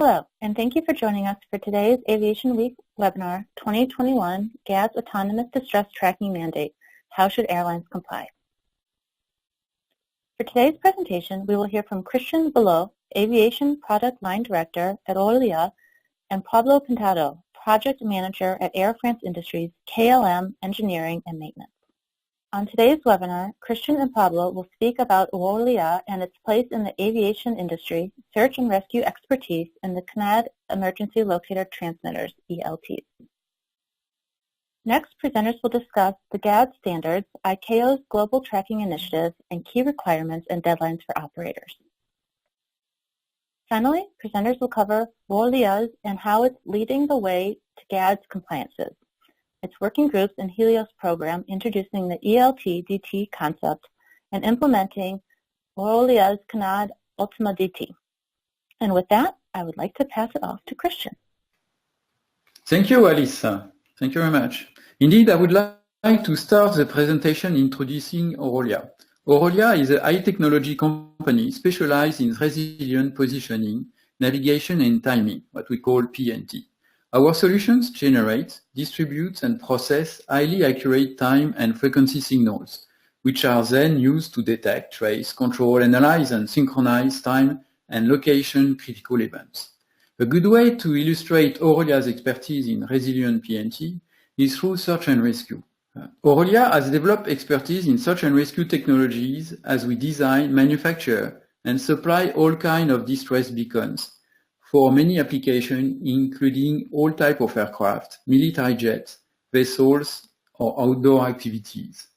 Hello, and thank you for joining us for today's Aviation Week webinar 2021 GADS Autonomous Distress Tracking Mandate, How Should Airlines Comply? For today's presentation, we will hear from Christian Belot, Aviation Product Line Director at Orolia, and Pablo Pintado, Project Manager at Air France Industries, KLM Engineering and Maintenance. On today's webinar, Christian and Pablo will speak about Orolia and its place in the aviation industry, search and rescue expertise, and the CNAD Emergency Locator Transmitters, ELTs. Next, presenters will discuss the GAD standards, ICAO's Global Tracking Initiative, and key requirements and deadlines for operators. Finally, presenters will cover Orolia's and how it's leading the way to GAD's compliances, its working groups and Helios program introducing the ELT-DT concept and implementing Orolia's CNAD Ultima DT. And with that, I would like to pass it off to Christian. Thank you, Alice. Thank you very much. Indeed, I would like to start the presentation introducing Orolia. Orolia is a high-technology company specialized in resilient positioning, navigation, and timing, what we call PNT. Our solutions generate, distribute, and process highly accurate time and frequency signals, which are then used to detect, trace, control, analyze, and synchronize time and location critical events. A good way to illustrate Orolia's expertise in resilient PNT is through search and rescue. Orolia has developed expertise in search and rescue technologies as we design, manufacture, and supply all kinds of distress beacons for many applications, including all types of aircraft, military jets, vessels, or outdoor activities.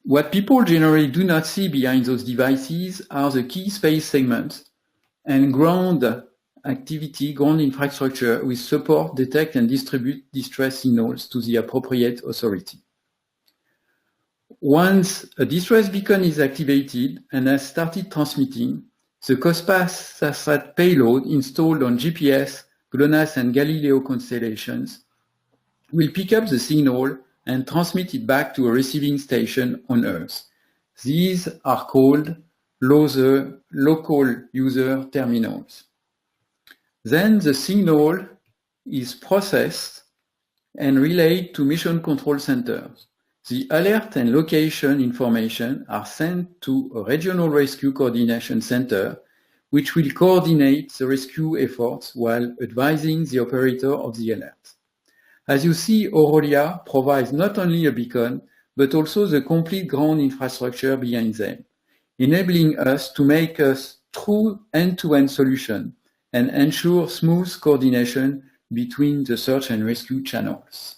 What people generally do not see behind those devices are the key space segments and ground activity, ground infrastructure with support, detect, and distribute distress signals to the appropriate authority. Once a distress beacon is activated and has started transmitting, the COSPAS payload installed on GPS, GLONASS, and Galileo constellations will pick up the signal and transmit it back to a receiving station on Earth. These are called local user terminals. Then the signal is processed and relayed to mission control centers. The alert and location information are sent to a regional rescue coordination center, which will coordinate the rescue efforts while advising the operator of the alert. As you see, Orolia provides not only a beacon, but also the complete ground infrastructure behind them, enabling us to make a true end-to-end solution and ensure smooth coordination between the search and rescue channels.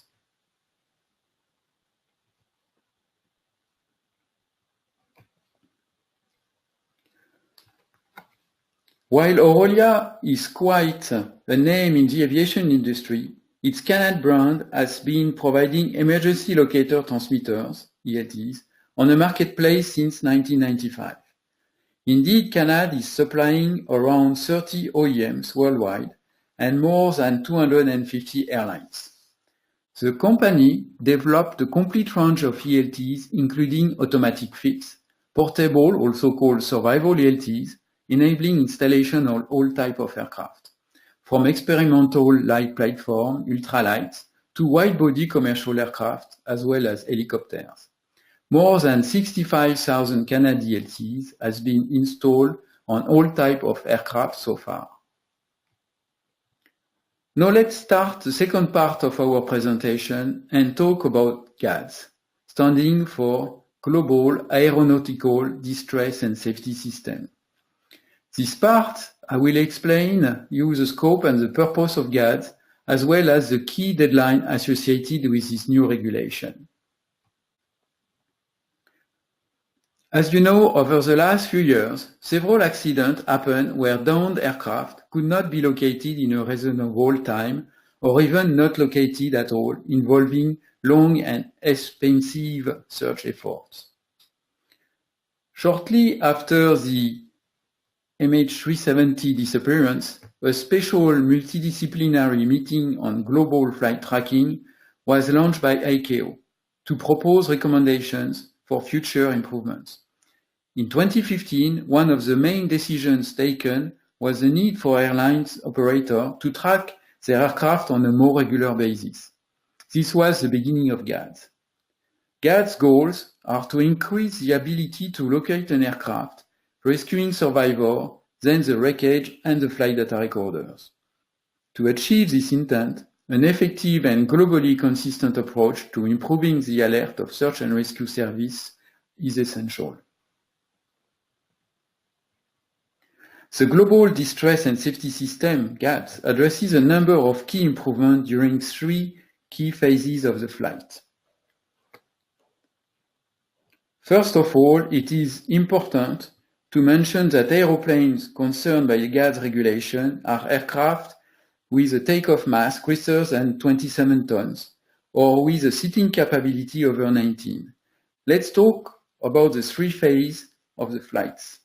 While Orolia is quite a name in the aviation industry, its CNAD brand has been providing emergency locator transmitters, ELTs, on the marketplace since 1995. Indeed, CNAD is supplying around 30 OEMs worldwide and more than 250 airlines. The company developed a complete range of ELTs, including automatic fix, portable, also called survival ELTs, enabling installation on all types of aircraft, from experimental light platform, ultralights, to wide-body commercial aircraft, as well as helicopters. More than 65,000 CNAD ELTs has been installed on all types of aircraft so far. Now let's start the second part of our presentation and talk about GADS, standing for Global Aeronautical Distress and Safety System. This part, I will explain you the scope and the purpose of GADS, as well as the key deadline associated with this new regulation. As you know, over the last few years, several accidents happened where downed aircraft could not be located in a reasonable time, or even not located at all, involving long and expensive search efforts. Shortly after the MH370 disappearance, a special multidisciplinary meeting on global flight tracking was launched by ICAO to propose recommendations for future improvements. In 2015, one of the main decisions taken was the need for airlines operator to track their aircraft on a more regular basis. This was the beginning of GADS. GADS goals are to increase the ability to locate an aircraft, rescuing survivors, then the wreckage and the flight data recorders. To achieve this intent, an effective and globally consistent approach to improving the alert of search and rescue service is essential. The Global Distress and Safety System, GADS, addresses a number of key improvements during 3 key phases of the flight. First of all, it is important to mention that aeroplanes concerned by the GADS regulation are aircraft with a takeoff mass greater than 27 tons or with a seating capability over 19. Let's talk about the 3 phases of the flights.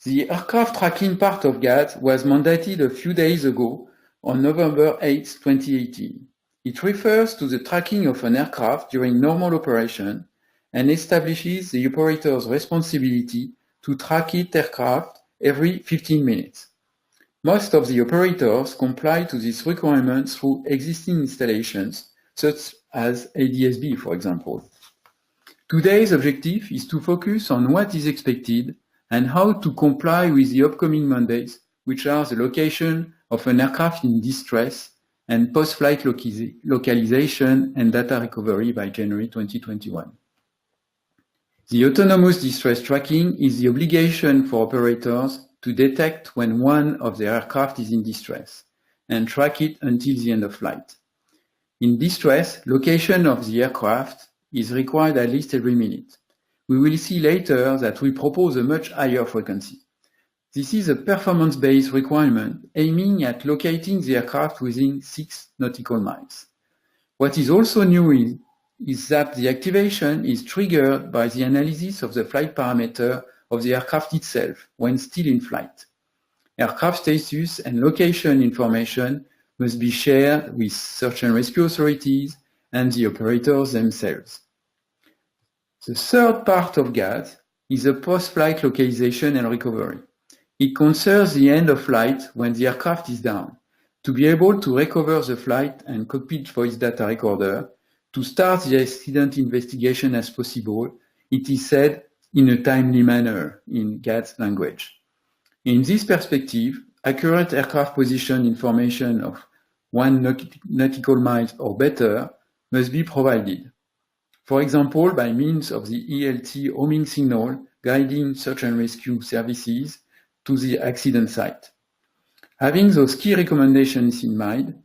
The aircraft tracking part of GADS was mandated a few days ago on November 8, 2018. It refers to the tracking of an aircraft during normal operation and establishes the operator's responsibility to track its aircraft every 15 minutes. Most of the operators comply to this requirement through existing installations, such as ADS-B, for example. Today's objective is to focus on what is expected and how to comply with the upcoming mandates, which are the location of an aircraft in distress and post-flight localization and data recovery by January 2021. The autonomous distress tracking is the obligation for operators to detect when one of the aircraft is in distress and track it until the end of flight. In distress, location of the aircraft is required at least every minute. We will see later that we propose a much higher frequency. This is a performance-based requirement aiming at locating the aircraft within 6 nautical miles. What is also new is that the activation is triggered by the analysis of the flight parameter of the aircraft itself when still in flight. Aircraft status and location information must be shared with search and rescue authorities and the operators themselves. The third part of GADS is the post-flight localization and recovery. It concerns the end of flight when the aircraft is down, to be able to recover the flight and cockpit voice data recorder, to start the accident investigation as possible, it is said in a timely manner in GADS language. In this perspective, accurate aircraft position information of 1 nautical miles or better must be provided. For example, by means of the ELT homing signal guiding search and rescue services to the accident site. Having those key recommendations in mind,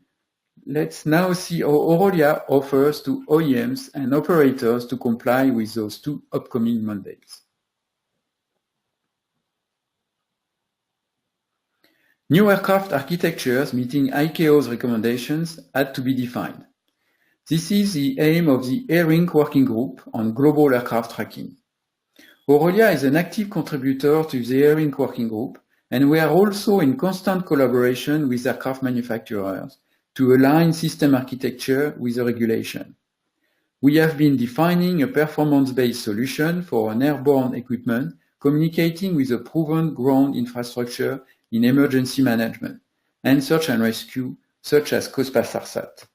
let's now see how Orolia offers to OEMs and operators to comply with those 2 upcoming mandates. New aircraft architectures meeting ICAO's recommendations had to be defined. This is the aim of the AIRINC Working Group on Global Aircraft Tracking. Orolia is an active contributor to the AIRINC Working Group, and we are also in constant collaboration with aircraft manufacturers to align system architecture with the regulation. We have been defining a performance-based solution for an airborne equipment communicating with a proven ground infrastructure in emergency management and search and rescue, such as COSPAS-SARSAT.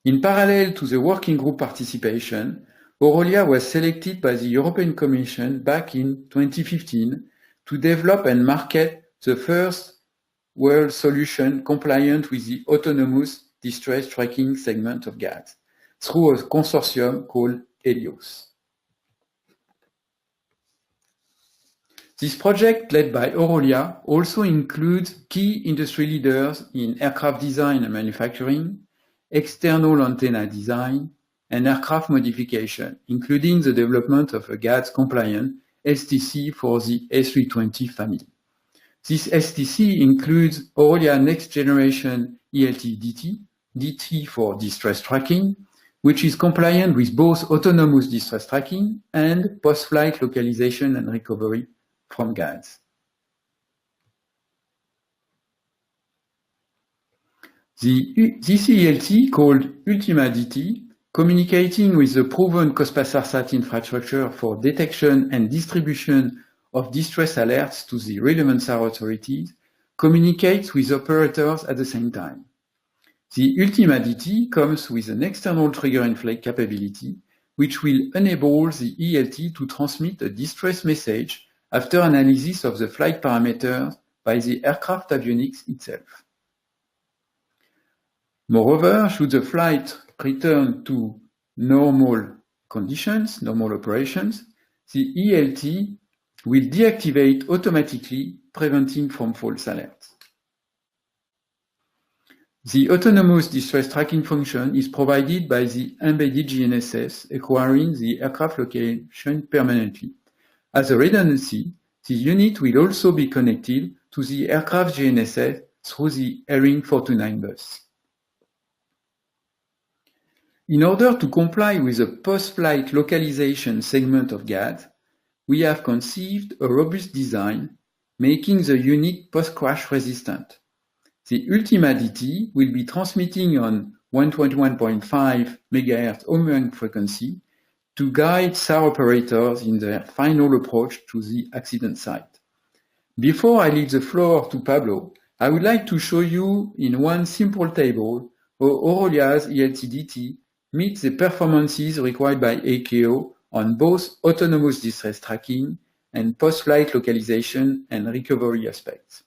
In parallel to the working group participation, Orolia was selected by the European Commission back in 2015 to develop and market the first world solution compliant with the autonomous distress tracking segment of GADS through a consortium called Helios. This project, led by Orolia, also includes key industry leaders in aircraft design and manufacturing, external antenna design, and aircraft modification, including the development of a GADS-compliant STC for the A320 family. This STC includes Orolia Next Generation ELT-DT, DT for distress tracking, which is compliant with both autonomous distress tracking and post-flight localization and recovery from GADS. This ELT, called Ultima DT, communicating with the proven COSPAS-SARSAT infrastructure for detection and distribution of distress alerts to the relevant SAR authorities, communicates with operators at the same time. The Ultima DT comes with an external trigger inflate capability, which will enable the ELT to transmit a distress message after analysis of the flight parameters by the aircraft avionics itself. Moreover, should the flight return to normal conditions, normal operations, the ELT will deactivate automatically, preventing from false alerts. The autonomous distress tracking function is provided by the embedded GNSS, acquiring the aircraft location permanently. As a redundancy, the unit will also be connected to the aircraft GNSS through the ARINC 429 bus. In order to comply with the post-flight localization segment of GAD, we have conceived a robust design, making the unit post-crash resistant. The Ultima DT will be transmitting on 121.5 MHz homing frequency to guide SAR operators in their final approach to the accident site. Before I leave the floor to Pablo, I would like to show you in one simple table how Aurolia's ELT-DT meets the performances required by ICAO on both autonomous distress tracking and post-flight localization and recovery aspects.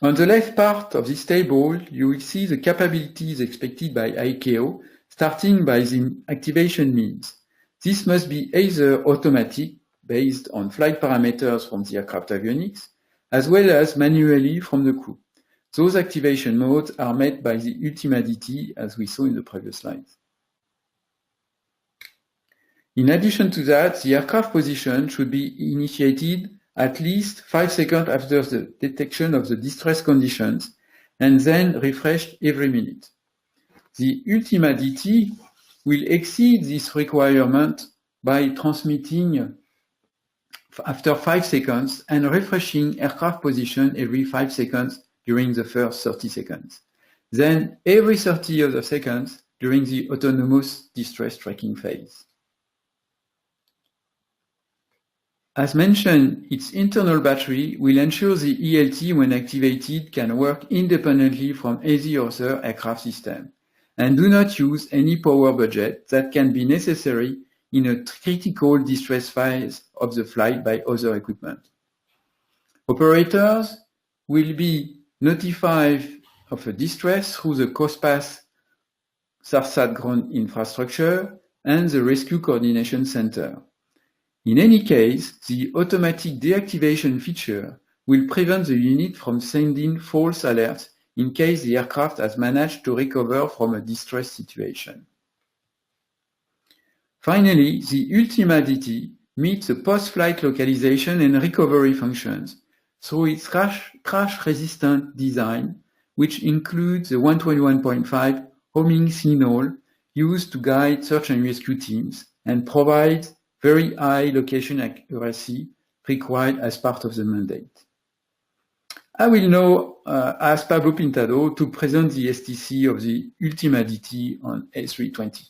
On the left part of this table, you will see the capabilities expected by ICAO, starting by the activation means. This must be either automatic, based on flight parameters from the aircraft avionics, as well as manually from the crew. Those activation modes are met by the Ultima DT, as we saw in the previous slides. In addition to that, the aircraft position should be initiated at least 5 seconds after the detection of the distress conditions, and then refreshed every minute. The Ultima DT will exceed this requirement by transmitting after 5 seconds and refreshing aircraft position every 5 seconds during the first 30 seconds. Then every 30 other seconds during the autonomous distress tracking phase. As mentioned, its internal battery will ensure the ELT, when activated, can work independently from any other aircraft system, and do not use any power budget that can be necessary in a critical distress phase of the flight by other equipment. Operators will be notified of a distress through the COSPAS SARSAT ground infrastructure and the Rescue Coordination Center. In any case, the automatic deactivation feature will prevent the unit from sending false alerts in case the aircraft has managed to recover from a distress situation. Finally, the Ultima DT meets the post-flight localization and recovery functions through its crash-resistant design, which includes the 121.5 homing signal used to guide search and rescue teams and provides very high location accuracy required as part of the mandate. I will now ask Pablo Pintado to present the STC of the Ultima DT on A320.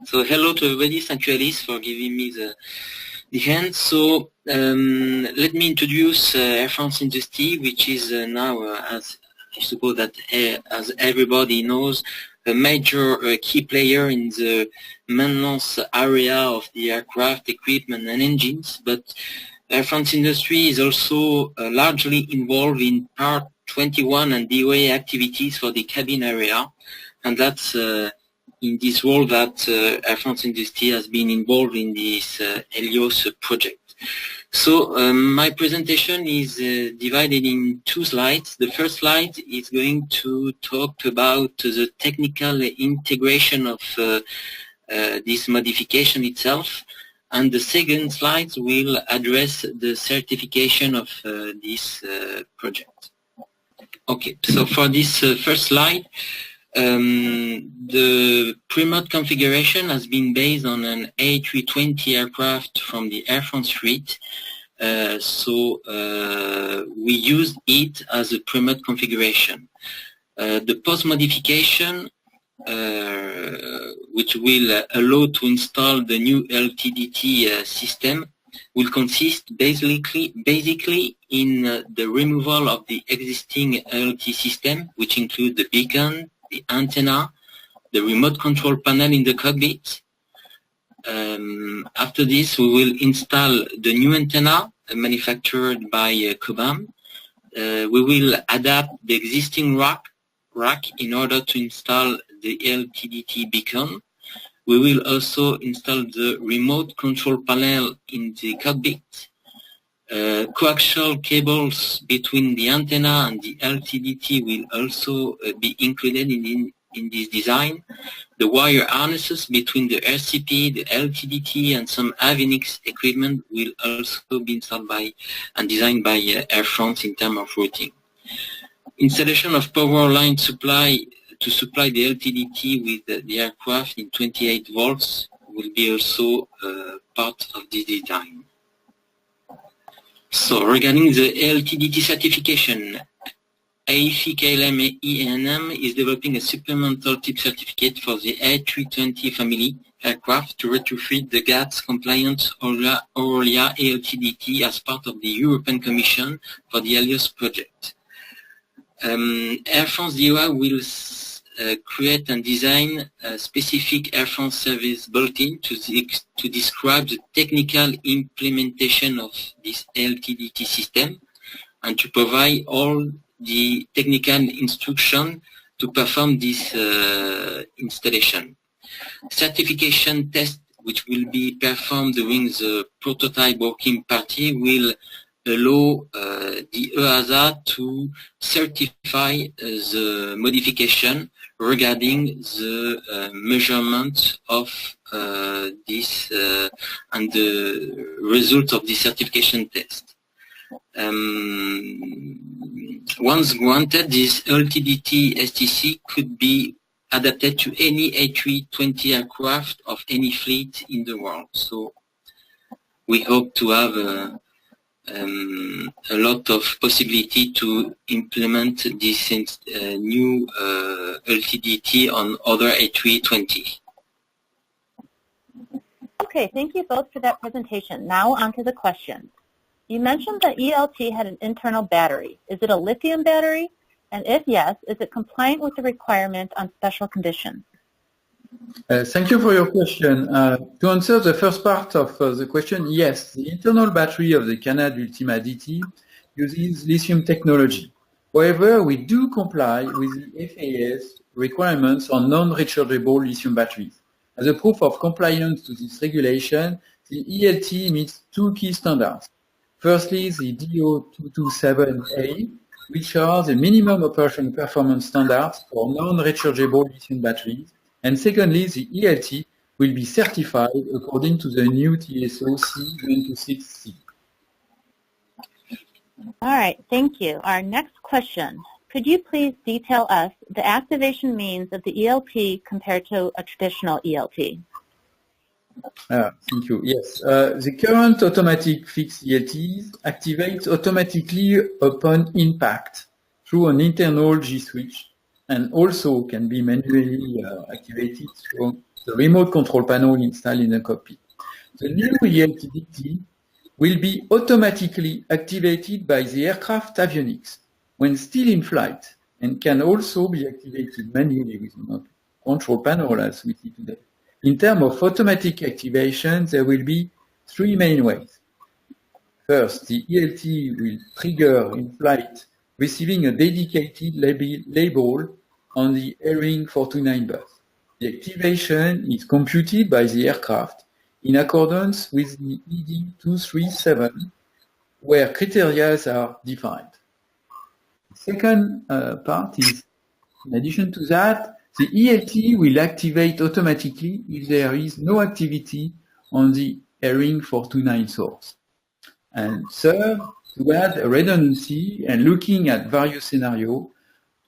So hello to everybody. Thank you, Alice, for giving me the hand. So let me introduce Air France Industrie, which is now, as I suppose that as everybody knows, a major key player in the maintenance area of the aircraft equipment and engines. But Air France Industrie is also largely involved in Part 21 and DOA activities for the cabin area, and that's in this role that Air France Industrie has been involved in this Helios project. So my presentation is divided in 2 slides. The first slide is going to talk about the technical integration of this modification itself, and the second slide will address the certification of this project. Okay, so for this first slide, the pre-mod configuration has been based on an A320 aircraft from the Air France fleet, We used it as a pre-made configuration. The post-modification, which will allow to install the new LTDT system, will consist basically in the removal of the existing LT system, which include the beacon, the antenna, the remote control panel in the cockpit. After this, we will install the new antenna manufactured by Cobham. We will adapt the existing rack in order to install the LTDT beacon. We will also install the remote control panel in the cockpit. Coaxial cables between the antenna and the LTDT will also be included in this design. The wire harnesses between the RCP, the LTDT, and some Avionics equipment will also be installed and designed by Air France in terms of routing. Installation of power line supply to supply the LTDT with the aircraft in 28 volts will be also part of this design. So regarding the LTDT certification, AIFI KLM ENM is developing a supplemental type certificate for the A320 family aircraft to retrofit the GATS compliant Aurelia LTDT as part of the European Commission for the Helios project. Air France DOI will create and design a specific Air France service bulletin to describe the technical implementation of this LTDT system and to provide all the technical instruction to perform this installation. Certification test, which will be performed during the prototype working party, will allow the EASA to certify the modification regarding the measurement of this and the result of the certification test. Once granted, this LTDT STC could be adapted to any A320 aircraft of any fleet in the world. So we hope to have a lot of possibility to implement this new LTDT on other A320. Okay, thank you both for that presentation. Now on to the questions. You mentioned that ELT had an internal battery. Is it a lithium battery? And if yes, is it compliant with the requirement on special conditions? Thank you for your question. To answer the first part of the question, yes, the internal battery of the Canad Ultima DT uses lithium technology. However, we do comply with the FAA's requirements on non-rechargeable lithium batteries. As a proof of compliance to this regulation, the ELT meets two key standards. Firstly, the DO227A, which are the minimum operation performance standards for non-rechargeable lithium batteries. And secondly, the ELT will be certified according to the new TSO C126C. All right, thank you. Our next question. Could you please detail us the activation means of the ELT compared to a traditional ELT? Thank you. Yes, the current automatic fixed ELTs activate automatically upon impact through an internal G switch and also can be manually activated through the remote control panel installed in the cockpit. The new ELTDT will be automatically activated by the aircraft avionics when still in flight and can also be activated manually with a control panel as we see today. In terms of automatic activation, there will be three main ways. First, the ELT will trigger in flight, receiving a dedicated label on the AirWing 429 bus. The activation is computed by the aircraft in accordance with the ED 237, where criteria are defined. The second part is, in addition to that, the ELT will activate automatically if there is no activity on the AirWing 429 source. And third, to add a redundancy and looking at various scenarios,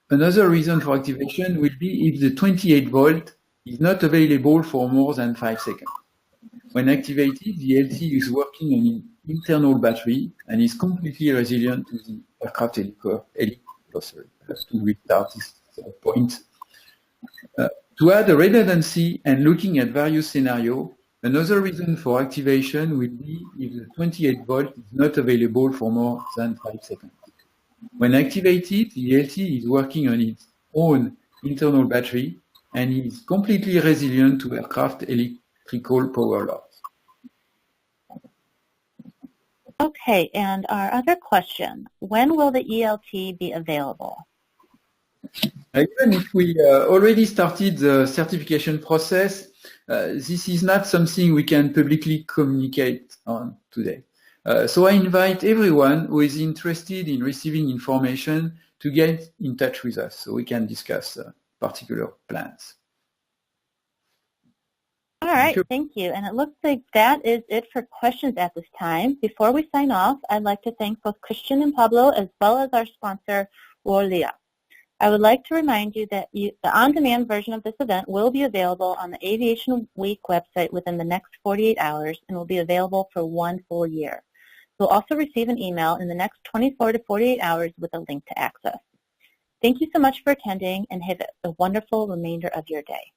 another reason for activation will be if the 28 volt is not available for more than 5 seconds. When activated, the LT is working on an internal battery and is completely resilient to the aircraft helicopter. Sorry, I have to restart this point. To add a redundancy and looking at various scenarios, another reason for activation will be if the 28 volt is not available for more than 5 seconds. When activated, the LT is working on its own internal battery and is completely resilient to aircraft electrical power loss. Okay, and our other question, when will the ELT be available? Even if we already started the certification process, this is not something we can publicly communicate on today. So I invite everyone who is interested in receiving information to get in touch with us so we can discuss particular plans. All right, thank you. And it looks like that is it for questions at this time. Before we sign off, I'd like to thank both Christian and Pablo as well as our sponsor, Worlia. I would like to remind you that the on-demand version of this event will be available on the Aviation Week website within the next 48 hours and will be available for 1 full year. You'll also receive an email in the next 24 to 48 hours with a link to access. Thank you so much for attending and have a wonderful remainder of your day.